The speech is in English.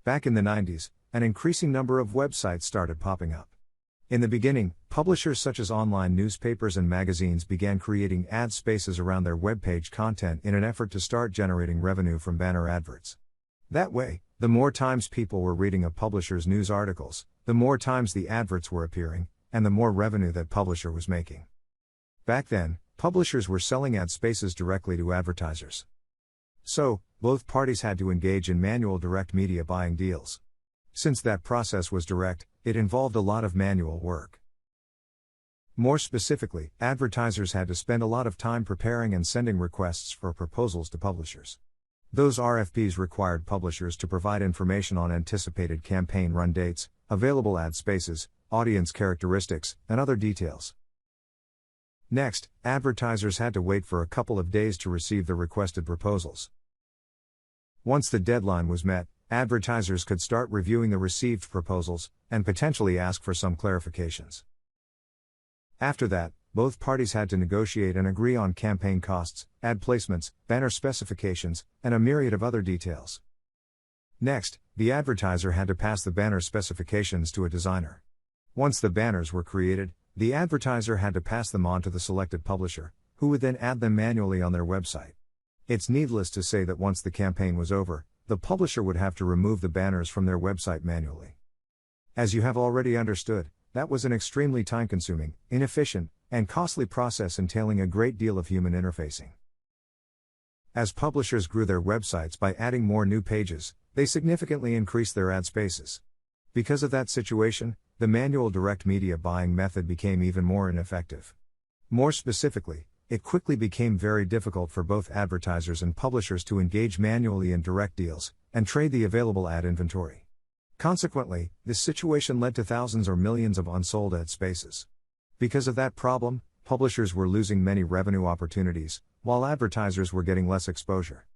Back in the 90s, an increasing number of websites started popping up. In the beginning, publishers such as online newspapers and magazines began creating ad spaces around their webpage content in an effort to start generating revenue from banner adverts. That way, the more times people were reading a publisher's news articles, the more times the adverts were appearing, and the more revenue that publisher was making. Back then, publishers were selling ad spaces directly to advertisers. So, both parties had to engage in manual direct media buying deals. Since that process was direct, it involved a lot of manual work. More specifically, advertisers had to spend a lot of time preparing and sending requests for proposals to publishers. Those RFPs required publishers to provide information on anticipated campaign run dates, available ad spaces, audience characteristics, and other details. Next, advertisers had to wait for a couple of days to receive the requested proposals. Once the deadline was met, advertisers could start reviewing the received proposals, and potentially ask for some clarifications. After that, both parties had to negotiate and agree on campaign costs, ad placements, banner specifications, and a myriad of other details. Next, the advertiser had to pass the banner specifications to a designer. Once the banners were created, the advertiser had to pass them on to the selected publisher, who would then add them manually on their website. It's needless to say that once the campaign was over, the publisher would have to remove the banners from their website manually. As you have already understood, that was an extremely time-consuming, inefficient, and costly process entailing a great deal of human interfacing. As publishers grew their websites by adding more new pages, they significantly increased their ad spaces. Because of that situation, the manual direct media buying method became even more ineffective. More specifically, it quickly became very difficult for both advertisers and publishers to engage manually in direct deals, and trade the available ad inventory. Consequently, this situation led to thousands or millions of unsold ad spaces. Because of that problem, publishers were losing many revenue opportunities, while advertisers were getting less exposure.